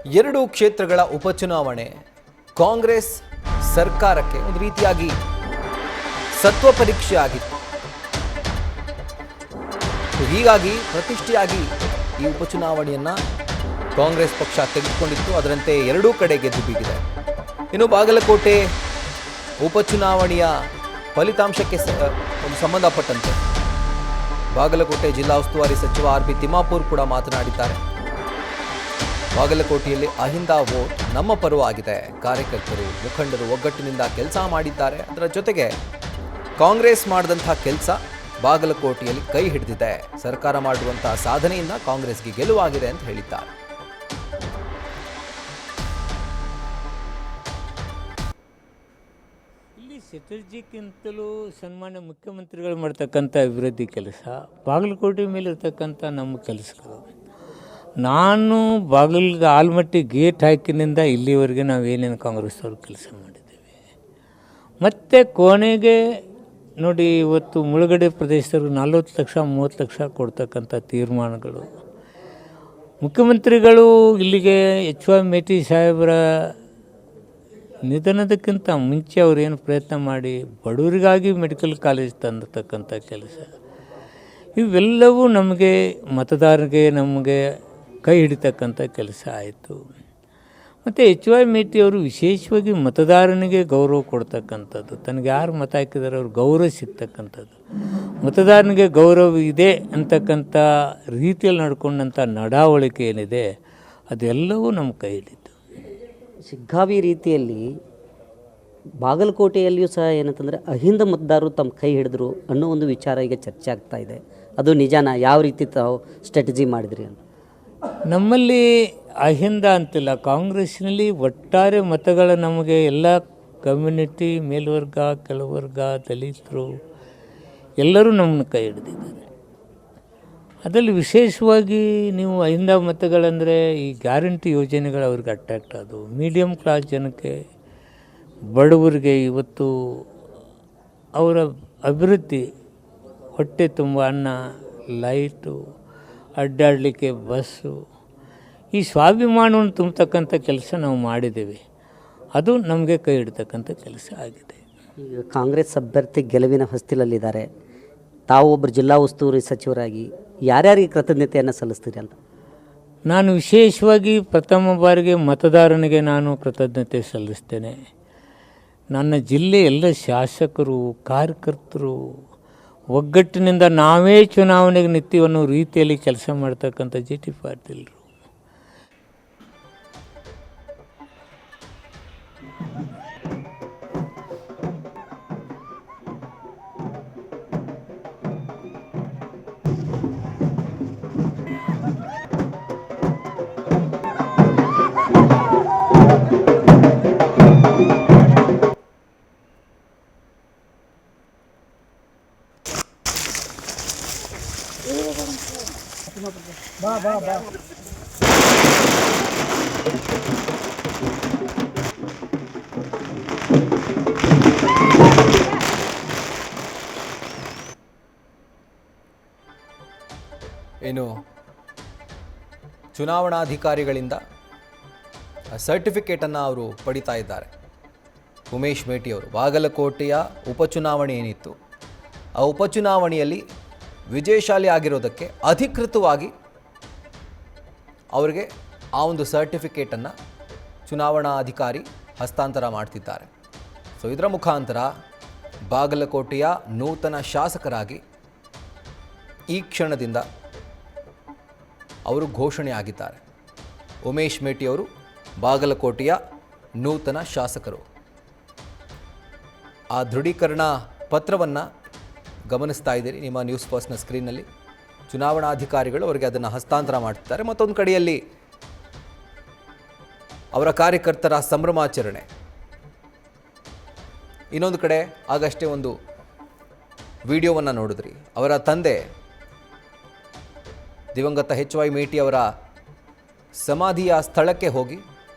ಎರಡು ಕ್ಷೇತ್ರಗಳ ಉಪಚುನಾವಣೆ ಕಾಂಗ್ರೆಸ್ ಸರ್ಕಾರಕ್ಕೆ ಒಂದು ರೀತಿಯಾಗಿ ಸತ್ವ ಪರೀಕ್ಷೆ ಆಗಿತ್ತು. ಹೀಗಾಗಿ ಪ್ರತಿಷ್ಠೆಯಾಗಿ ಈ ಉಪಚುನಾವಣೆಯನ್ನು ಕಾಂಗ್ರೆಸ್ ಪಕ್ಷ ತೆಗೆದುಕೊಂಡಿತ್ತು. ಅದರಂತೆ ಎರಡೂ ಕಡೆ ಗೆದ್ದು ಬೀಗಿದೆ. ಇನ್ನು ಬಾಗಲಕೋಟೆ ಉಪಚುನಾವಣೆಯ ಫಲಿತಾಂಶಕ್ಕೆ ಸಂಬಂಧಪಟ್ಟಂತೆ ಬಾಗಲಕೋಟೆ ಜಿಲ್ಲಾ ಉಸ್ತುವಾರಿ ಸಚಿವ ಆರ್.ಬಿ. ತಿಮ್ಮಾಪುರ್ ಕೂಡ ಮಾತನಾಡಿದ್ದಾರೆ. ಬಾಗಲಕೋಟೆಯಲ್ಲಿ ಅಹಿಂದ ವೋಟ್ ನಮ್ಮ ಪರವಾಗಿದೆ. ಕಾರ್ಯಕರ್ತರು ಮುಖಂಡರು ಒಗ್ಗಟ್ಟಿನಿಂದ ಕೆಲಸ ಮಾಡಿದ್ದಾರೆ. ಅದರ ಜೊತೆಗೆ ಕಾಂಗ್ರೆಸ್ ಮಾಡಿದಂತಹ ಕೆಲಸ ಬಾಗಲಕೋಟೆಯಲ್ಲಿ ಕೈ ಹಿಡಿದಿದೆ. ಸರ್ಕಾರ ಮಾಡುವಂತಹ ಸಾಧನೆಯಿಂದ ಕಾಂಗ್ರೆಸ್ಗೆ ಗೆಲುವಾಗಿದೆ ಅಂತ ಹೇಳಿದ್ದಾರೆ. ಇಲ್ಲಿ ಚಟರ್ಜಿಗಿಂತಲೂ ಸನ್ಮಾನ್ಯ ಮುಖ್ಯಮಂತ್ರಿಗಳು ಮಾಡ್ತಕ್ಕಂಥ ಅಭಿವೃದ್ಧಿ ಕೆಲಸ, ಬಾಗಲಕೋಟೆ ಮೇಲೆ ಇರ್ತಕ್ಕಂಥ ನಮ್ಮ ಕೆಲಸಗಳು. ನಾನು ಆಲ್ಮಟ್ಟಿ ಗೇಟ್ ಹಾಕಿನಿಂದ ಇಲ್ಲಿವರೆಗೆ ನಾವೇನೇನು ಕಾಂಗ್ರೆಸ್ ಅವರು ಕೆಲಸ ಮಾಡಿದ್ದೇವೆ. ಮತ್ತು ಕೊನೆಗೆ ನೋಡಿ, ಇವತ್ತು ಮುಳುಗಡೆ ಪ್ರದೇಶದವರು 40 ಲಕ್ಷ 30 ಲಕ್ಷ ಕೊಡ್ತಕ್ಕಂಥ ತೀರ್ಮಾನಗಳು. ಮುಖ್ಯಮಂತ್ರಿಗಳು ಇಲ್ಲಿಗೆ ಎಚ್.ವೈ. ಮೇಟಿ ಸಾಹೇಬರ ನಿಧನದಕ್ಕಿಂತ ಮುಂಚೆ ಅವರೇನು ಪ್ರಯತ್ನ ಮಾಡಿ ಬಡವರಿಗಾಗಿ ಮೆಡಿಕಲ್ ಕಾಲೇಜ್ ತಂದಿರ್ತಕ್ಕಂಥ ಕೆಲಸ, ಇವೆಲ್ಲವೂ ನಮಗೆ ಮತದಾರರಿಗೆ ನಮಗೆ ಕೈ ಹಿಡಿತಕ್ಕಂಥ ಕೆಲಸ ಆಯಿತು. ಮತ್ತು ಎಚ್.ವೈ. ಮೇಟಿಯವರು ವಿಶೇಷವಾಗಿ ಮತದಾರನಿಗೆ ಗೌರವ ಕೊಡ್ತಕ್ಕಂಥದ್ದು, ತನಗೆ ಯಾರು ಮತ ಹಾಕಿದಾರೆ ಅವ್ರಿಗೆ ಗೌರವ ಸಿಗ್ತಕ್ಕಂಥದ್ದು, ಮತದಾರನಿಗೆ ಗೌರವ ಇದೆ ಅಂತಕ್ಕಂಥ ರೀತಿಯಲ್ಲಿ ನಡ್ಕೊಂಡಂಥ ನಡಾವಳಿಕೆ ಏನಿದೆ ಅದೆಲ್ಲವೂ ನಮ್ಮ ಕೈ ಹಿಡಿತು. ಶಿಗ್ಗಾವಿ ರೀತಿಯಲ್ಲಿ ಬಾಗಲಕೋಟೆಯಲ್ಲಿಯೂ ಸಹ ಏನಂತಂದರೆ ಅಹಿಂದ ಮತದಾರರು ತಮ್ಮ ಕೈ ಹಿಡಿದ್ರು ಅನ್ನೋ ಒಂದು ವಿಚಾರ ಈಗ ಚರ್ಚೆ ಆಗ್ತಾ ಇದೆ. ಅದು ನಿಜಾನ? ಯಾವ ರೀತಿ ತಾವು ಸ್ಟ್ರಾಟಜಿ ಮಾಡಿದ್ರಿ ಅಂತ? ನಮ್ಮಲ್ಲಿ ಅಹಿಂದ ಅಂತಿಲ್ಲ. ಕಾಂಗ್ರೆಸ್ನಲ್ಲಿ ಒಟ್ಟಾರೆ ಮತಗಳ ನಮಗೆ ಎಲ್ಲ ಕಮ್ಯುನಿಟಿ, ಮೇಲ್ವರ್ಗ, ಕೆಳವರ್ಗ, ದಲಿತರು ಎಲ್ಲರೂ ನಮ್ಮನ್ನು ಕೈ ಹಿಡಿದಿದ್ದಾರೆ. ಅದರಲ್ಲಿ ವಿಶೇಷವಾಗಿ ನೀವು ಅಹಿಂದ ಮತಗಳಂದರೆ ಈ ಗ್ಯಾರಂಟಿ ಯೋಜನೆಗಳು ಅವ್ರಿಗೆ ಅಟ್ರಾಕ್ಟ್ ಆದವು. ಮೀಡಿಯಮ್ ಕ್ಲಾಸ್ ಜನಕ್ಕೆ, ಬಡವರಿಗೆ ಇವತ್ತು ಅವರ ಅಭಿವೃದ್ಧಿ, ಹೊಟ್ಟೆ ತುಂಬ ಅನ್ನ, ಲೈಟು, ಅಡ್ಡಾಡಲಿಕ್ಕೆ ಬಸ್ಸು, ಈ ಸ್ವಾಭಿಮಾನವನ್ನು ತುಂಬತಕ್ಕಂಥ ಕೆಲಸ ನಾವು ಮಾಡಿದ್ದೇವೆ. ಅದು ನಮಗೆ ಕೈ ಹಿಡ್ತಕ್ಕಂಥ ಕೆಲಸ ಆಗಿದೆ. ಈಗ ಕಾಂಗ್ರೆಸ್ ಅಭ್ಯರ್ಥಿ ಗೆಲುವಿನ ಹೊಸ್ತಿಲಲ್ಲಿದ್ದಾರೆ. ತಾವು ಒಬ್ಬರು ಜಿಲ್ಲಾ ಉಸ್ತುವಾರಿ ಸಚಿವರಾಗಿ ಯಾರ್ಯಾರಿಗೆ ಕೃತಜ್ಞತೆಯನ್ನು ಸಲ್ಲಿಸ್ತೀರಿ ಅಂತ? ನಾನು ವಿಶೇಷವಾಗಿ ಪ್ರಥಮ ಬಾರಿಗೆ ಮತದಾರನಿಗೆ ನಾನು ಕೃತಜ್ಞತೆ ಸಲ್ಲಿಸ್ತೇನೆ. ನನ್ನ ಜಿಲ್ಲೆ ಎಲ್ಲ ಶಾಸಕರು, ಕಾರ್ಯಕರ್ತರು ಒಗ್ಗಟ್ಟಿನಿಂದ ನಾವೇ ಚುನಾವಣೆಗೆ ನಿಂತೀವಿ ಅನ್ನೋ ರೀತಿಯಲ್ಲಿ ಕೆಲಸ ಮಾಡ್ತಕ್ಕಂಥ ಜೆ.ಟಿ. ಪಾಟೀಲರು. ಏನು ಚುನಾವಣಾಧಿಕಾರಿಗಳಿಂದ ಸರ್ಟಿಫಿಕೇಟನ್ನು ಅವರು ಪಡಿತಾ ಇದ್ದಾರೆ. ಉಮೇಶ್ ಮೇಟಿಯವರು ಬಾಗಲಕೋಟೆಯ ಉಪಚುನಾವಣೆ ಏನಿತ್ತು, ಆ ಉಪಚುನಾವಣೆಯಲ್ಲಿ ವಿಜಯಶಾಲಿ ಆಗಿರೋದಕ್ಕೆ ಅಧಿಕೃತವಾಗಿ ಅವರಿಗೆ ಆ ಒಂದು ಸರ್ಟಿಫಿಕೇಟನ್ನು ಚುನಾವಣಾಧಿಕಾರಿ ಹಸ್ತಾಂತರ ಮಾಡ್ತಿದ್ದಾರೆ. ಸೊ ಇದರ ಮುಖಾಂತರ ಬಾಗಲಕೋಟೆಯ ನೂತನ ಶಾಸಕರಾಗಿ ಈ ಕ್ಷಣದಿಂದ ಅವರು ಘೋಷಣೆ ಆಗಿದ್ದಾರೆ. ಉಮೇಶ್ ಮೇಟಿಯವರು ಬಾಗಲಕೋಟೆಯ ನೂತನ ಶಾಸಕರು. ಆ ದೃಢೀಕರಣ ಪತ್ರವನ್ನು ಗಮನಿಸ್ತಾ ಇದ್ದೀರಿ ನಿಮ್ಮ ನ್ಯೂಸ್ ಫಸ್ಟ್ನ ಸ್ಕ್ರೀನ್ನಲ್ಲಿ. ಚುನಾವಣಾಧಿಕಾರಿಗಳು ಅವರಿಗೆ ಅದನ್ನು ಹಸ್ತಾಂತರ ಮಾಡ್ತಿದ್ದಾರೆ. ಮತ್ತೊಂದು ಕಡೆಯಲ್ಲಿ ಅವರ ಕಾರ್ಯಕರ್ತರ ಸಂಭ್ರಮಾಚರಣೆ, ಇನ್ನೊಂದು ಕಡೆ ಆಗಷ್ಟೇ ಒಂದು ವಿಡಿಯೋವನ್ನು ನೋಡಿದ್ರಿ. ಅವರ ತಂದೆ ದಿವಂಗತ ಎಚ್.ವೈ. ಮೇಟಿ ಅವರ ಸಮಾಧಿಯ ಸ್ಥಳಕ್ಕೆ ಹೋಗಿ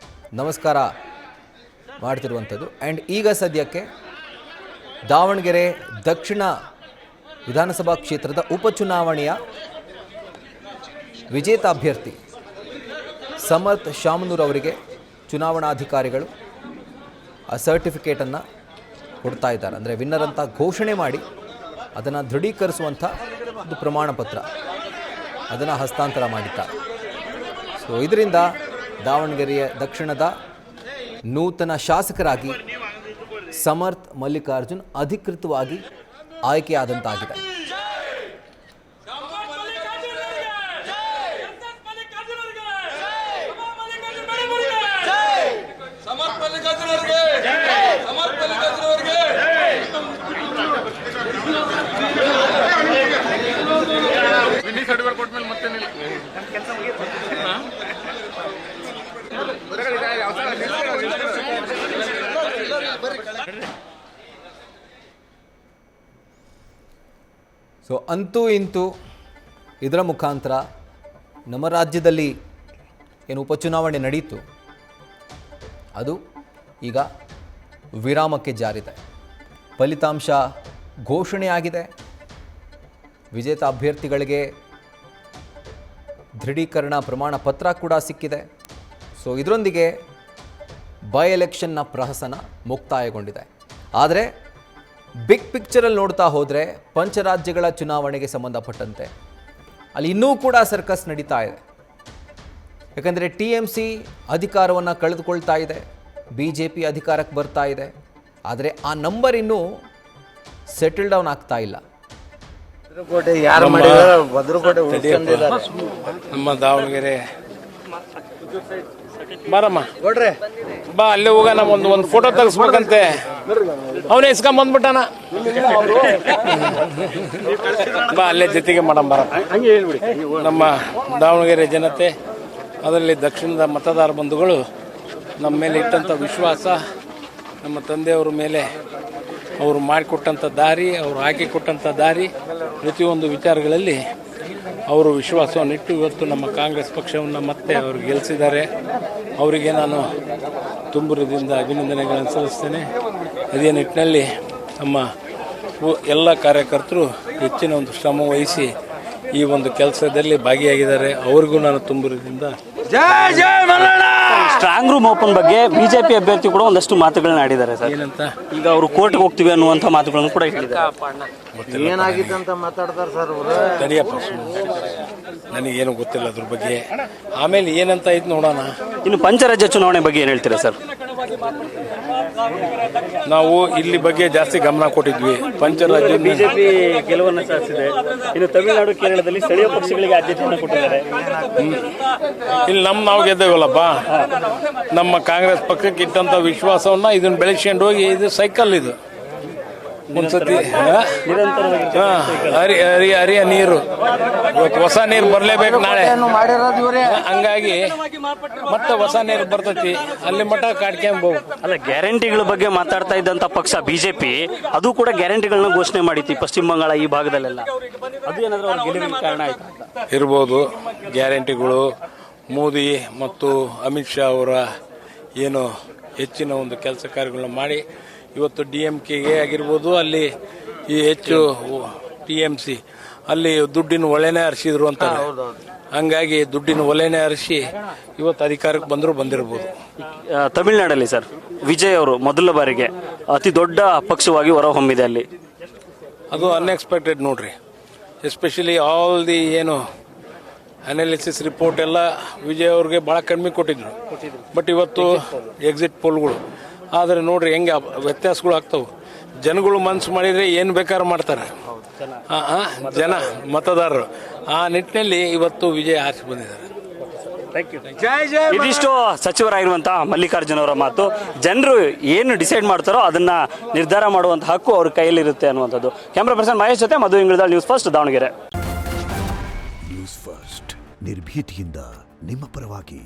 ನಮಸ್ಕಾರ ಮಾಡ್ತಿರುವಂಥದ್ದು. ಆ್ಯಂಡ್ ಈಗ ಸದ್ಯಕ್ಕೆ ದಾವಣಗೆರೆ ದಕ್ಷಿಣ ವಿಧಾನಸಭಾ ಕ್ಷೇತ್ರದ ಉಪಚುನಾವಣೆಯ ವಿಜೇತ ಅಭ್ಯರ್ಥಿ ಸಮರ್ಥ್ ಶಾಮನೂರ್ ಅವರಿಗೆ ಚುನಾವಣಾಧಿಕಾರಿಗಳು ಆ ಸರ್ಟಿಫಿಕೇಟನ್ನು ಕೊಡ್ತಾ ಇದ್ದಾರೆ. ಅಂದರೆ ವಿನ್ನರ್ ಅಂತ ಘೋಷಣೆ ಮಾಡಿ ಅದನ್ನು ದೃಢೀಕರಿಸುವಂಥ ಒಂದು ಪ್ರಮಾಣ ಪತ್ರ ಅದನ್ನು ಹಸ್ತಾಂತರ ಮಾಡಿದ್ದಾರೆ. ಸೊ ಇದರಿಂದ ದಾವಣಗೆರೆಯ ದಕ್ಷಿಣದ ನೂತನ ಶಾಸಕರಾಗಿ ಸಮರ್ಥ್ ಮಲ್ಲಿಕಾರ್ಜುನ್ ಅಧಿಕೃತವಾಗಿ ಆಯ್ಕೆಯಾದಂತಾಗಿದೆ. ಸೊ ಅಂತೂ ಇಂತೂ ಇದರ ಮುಖಾಂತರ ನಮ್ಮ ರಾಜ್ಯದಲ್ಲಿ ಏನು ಉಪಚುನಾವಣೆ ನಡೀತು ಅದು ಈಗ ವಿರಾಮಕ್ಕೆ ಜಾರಿದೆ. ಫಲಿತಾಂಶ ಘೋಷಣೆಯಾಗಿದೆ. ವಿಜೇತ ಅಭ್ಯರ್ಥಿಗಳಿಗೆ ದೃಢೀಕರಣ ಪ್ರಮಾಣ ಪತ್ರ ಕೂಡ ಸಿಕ್ಕಿದೆ. ಸೊ ಇದರೊಂದಿಗೆ ಬೈ ಎಲೆಕ್ಷನ್ನ ಪ್ರಹಸನ ಮುಕ್ತಾಯಗೊಂಡಿದೆ. ಆದರೆ ಬಿಗ್ ಪಿಕ್ಚರಲ್ಲಿ ನೋಡ್ತಾ ಹೋದರೆ ಪಂಚರಾಜ್ಯಗಳ ಚುನಾವಣೆಗೆ ಸಂಬಂಧಪಟ್ಟಂತೆ ಅಲ್ಲಿ ಇನ್ನೂ ಕೂಡ ಸರ್ಕಸ್ ನಡೀತಾ ಇದೆ. ಯಾಕಂದರೆ TMC ಅಧಿಕಾರವನ್ನು ಕಳೆದುಕೊಳ್ತಾ ಇದೆ, BJP ಅಧಿಕಾರಕ್ಕೆ ಬರ್ತಾ ಇದೆ. ಆದರೆ ಆ ನಂಬರ್ ಇನ್ನೂ ಸೆಟಲ್ ಡೌನ್ ಆಗ್ತಾ ಇಲ್ಲ. ನಮ್ಮ ದಾವಣಗೆರೆ ಬಾರಮ್ಮ ಬಾ ಅಲ್ಲೇ ಹೋಗೋಣ, ಒಂದು ಫೋಟೋ ತೆಗಿಸ್ಬೇಕಂತೆ. ಅವನೇ ಇಸ್ಕೊಂಡ್ ಬಂದ್ಬಿಟ್ಟಾನ. ಬಾ ಅಲ್ಲೇ ಜೊತೆಗೆ ಮಾಡಮ್ ಬಾರಪ್ಪ. ನಮ್ಮ ದಾವಣಗೆರೆ ಜನತೆ, ಅದರಲ್ಲಿ ದಕ್ಷಿಣದ ಮತದಾರ ಬಂಧುಗಳು ನಮ್ಮ ಮೇಲೆ ಇಟ್ಟಂಥ ವಿಶ್ವಾಸ, ನಮ್ಮ ತಂದೆಯವರ ಮೇಲೆ ಅವರು ಮಾಡಿಕೊಟ್ಟಂಥ ದಾರಿ, ಅವರು ಹಾಕಿಕೊಟ್ಟಂಥ ದಾರಿ, ಪ್ರತಿಯೊಂದು ವಿಚಾರಗಳಲ್ಲಿ ಅವರು ವಿಶ್ವಾಸವನ್ನಿಟ್ಟು ಇವತ್ತು ನಮ್ಮ ಕಾಂಗ್ರೆಸ್ ಪಕ್ಷವನ್ನು ಮತ್ತೆ ಅವರು ಗೆಲ್ಲಿಸಿದ್ದಾರೆ. ಅವರಿಗೆ ನಾನು ತುಂಬುರದಿಂದ ಅಭಿನಂದನೆಗಳನ್ನು ಸಲ್ಲಿಸ್ತೇನೆ. ಅದೇ ನಿಟ್ಟಿನಲ್ಲಿ ನಮ್ಮ ಎಲ್ಲ ಕಾರ್ಯಕರ್ತರು ಹೆಚ್ಚಿನ ಒಂದು ಶ್ರಮ ವಹಿಸಿ ಈ ಒಂದು ಕೆಲಸದಲ್ಲಿ ಭಾಗಿಯಾಗಿದ್ದಾರೆ. ಅವರಿಗೂ ನಾನು ತುಂಬುರದಿಂದ ಸ್ಟ್ರಾಂಗ್ ರೂಮ್ ಓಪನ್ ಬಗ್ಗೆ ಬಿಜೆಪಿ ಅಭ್ಯರ್ಥಿ ಕೂಡ ಒಂದಷ್ಟು ಮಾತುಗಳನ್ನ ಆಡಿದ್ದಾರೆ ಸರ್. ಏನಂತ? ಈಗ ಅವರು ಕೋರ್ಟ್ಗೆ ಹೋಗ್ತೀವಿ ಅನ್ನುವಂಥ ಮಾತುಗಳನ್ನು ಕೂಡ ಹೇಳಿದ್ದಾರೆ. ತಡಿಯಪ್ಪ, ನನಗೇನು ಗೊತ್ತಿಲ್ಲ ಅದ್ರ ಬಗ್ಗೆ. ಆಮೇಲೆ ಏನಂತ ಐತೆ ನೋಡೋಣ. ಇನ್ನು ಪಂಚರಾಜ್ಯ ಚುನಾವಣೆ ಬಗ್ಗೆ ಏನು ಹೇಳ್ತೀರಾ ಸರ್? ನಾವು ಇಲ್ಲಿ ಬಗ್ಗೆ ಜಾಸ್ತಿ ಗಮನ ಕೊಟ್ಟಿದ್ವಿ. ಪಂಚರಾಜ್ಯ ಬಿಜೆಪಿ ಗೆಲುವನ್ನು ಸಾಧಿಸಿದೆ. ಇನ್ನು ತಮಿಳುನಾಡು, ಕೇರಳದಲ್ಲಿ ಸ್ಥಳೀಯ ಪಕ್ಷಗಳಿಗೆ ಆದ್ಯತೆಯನ್ನು ಕೊಟ್ಟಿದ್ದಾರೆ. ಇಲ್ಲಿ ನಾವು ಗೆದ್ದೇವಲ್ಲಪ್ಪ. ನಮ್ಮ ಕಾಂಗ್ರೆಸ್ ಪಕ್ಷಕ್ಕೆ ಇಟ್ಟಂತ ವಿಶ್ವಾಸವನ್ನ ಇದನ್ನ ಬೆಳೆಸ್ಕೊಂಡು ಹೋಗಿ, ಇದು ಸೈಕಲ್, ಇದು ಒಂದ್ಸತಿ ಹರಿಯ ನೀರು, ಇವತ್ತು ಹೊಸ ನೀರು ಬರ್ಲೇಬೇಕು ನಾಳೆ. ಹಂಗಾಗಿ ಮತ್ತೆ ಹೊಸ ನೀರು ಬರ್ತೈತಿ, ಅಲ್ಲಿ ಮಠ ಕಾಡ್ಕೊಂಬೋದು. ಅಲ್ಲ, ಗ್ಯಾರಂಟಿಗಳ ಬಗ್ಗೆ ಮಾತಾಡ್ತಾ ಇದ್ದಂತ ಪಕ್ಷ ಬಿಜೆಪಿ ಅದು ಕೂಡ ಗ್ಯಾರಂಟಿಗಳನ್ನ ಘೋಷಣೆ ಮಾಡಿತ್ತು ಪಶ್ಚಿಮ ಬಂಗಾಳ ಈ ಭಾಗದಲ್ಲೆಲ್ಲ. ಅದು ಏನಾದ್ರೂ ಅವ್ರ ಗೆಲುವಿಗೆ ಕಾರಣ ಆಯ್ತು ಇರ್ಬೋದು. ಗ್ಯಾರಂಟಿಗಳು ಮೋದಿ ಮತ್ತು ಅಮಿತ್ ಶಾ ಅವರ ಏನು ಹೆಚ್ಚಿನ ಒಂದು ಕೆಲಸ ಕಾರ್ಯಗಳನ್ನ ಮಾಡಿ ಇವತ್ತು DMKಗೆ ಆಗಿರ್ಬೋದು, ಅಲ್ಲಿ ಈ ಹೆಚ್ಚು TMC ಅಲ್ಲಿ ದುಡ್ಡಿನ ಒಲೆನೇ ಹರಿಸಿದ್ರು ಅಂತಾರೆ. ಹಂಗಾಗಿ ದುಡ್ಡಿನ ಒಲೆನೇ ಹರಿಸಿ ಇವತ್ತು ಅಧಿಕಾರಕ್ಕೆ ಬಂದಿರಬಹುದು. ತಮಿಳುನಾಡಲ್ಲಿ ಸರ್ ವಿಜಯ್ ಅವರು ಮೊದಲ ಬಾರಿಗೆ ಅತಿ ದೊಡ್ಡ ಪಕ್ಷವಾಗಿ ಹೊರಹೊಮ್ಮಿದೆ ಅಲ್ಲಿ. ಅದು ಅನ್ಎಕ್ಸ್ಪೆಕ್ಟೆಡ್ ನೋಡ್ರಿ. ಎಸ್ಪೆಷಲಿ ಆಲ್ ದಿ ಏನು ಅನಾಲಿಸಿಸ್ ರಿಪೋರ್ಟ್ ಎಲ್ಲ ವಿಜಯ್ ಅವ್ರಿಗೆ ಬಹಳ ಕಡಿಮೆ ಕೊಟ್ಟಿದ್ರು. ಬಟ್ ಇವತ್ತು ಎಕ್ಸಿಟ್ ಪೋಲ್ಗಳು ಆದರೆ ನೋಡ್ರಿ ಹೆಂಗೆ ವ್ಯತ್ಯಾಸಗಳು ಆಗ್ತಾವೆ. ಜನಗಳು ಮನಸ್ಸು ಮಾಡಿದ್ರೆ ಏನು ಬೇಕಾದ್ರೂ ಮಾಡ್ತಾರೆ ಜನ ಮತದಾರರು. ಆ ನಿಟ್ಟಿನಲ್ಲಿ ಇವತ್ತು ವಿಜಯ್ ಆರಿಸಿ ಬಂದಿದ್ದಾರೆ. ಇದಿಷ್ಟು ಸಚಿವರಾಗಿರುವಂತಹ ಮಲ್ಲಿಕಾರ್ಜುನ್ ಅವರ ಮಾತು. ಜನರು ಏನು ಡಿಸೈಡ್ ಮಾಡ್ತಾರೋ ಅದನ್ನ ನಿರ್ಧಾರ ಮಾಡುವಂತ ಹಕ್ಕು ಅವ್ರ ಕೈಯಲ್ಲಿರುತ್ತೆ ಅನ್ನುವಂಥದ್ದು. ಕ್ಯಾಮ್ರಾ ಪರ್ಸನ್ ಮಹೇಶ್ ಜೊತೆ ಮಧು ಇಂಗ್ಳಿದಾಳ್, news first Davanagere. News first ನಿರ್ಭೀತಿಯಿಂದ ನಿಮ್ಮ ಪರವಾಗಿ.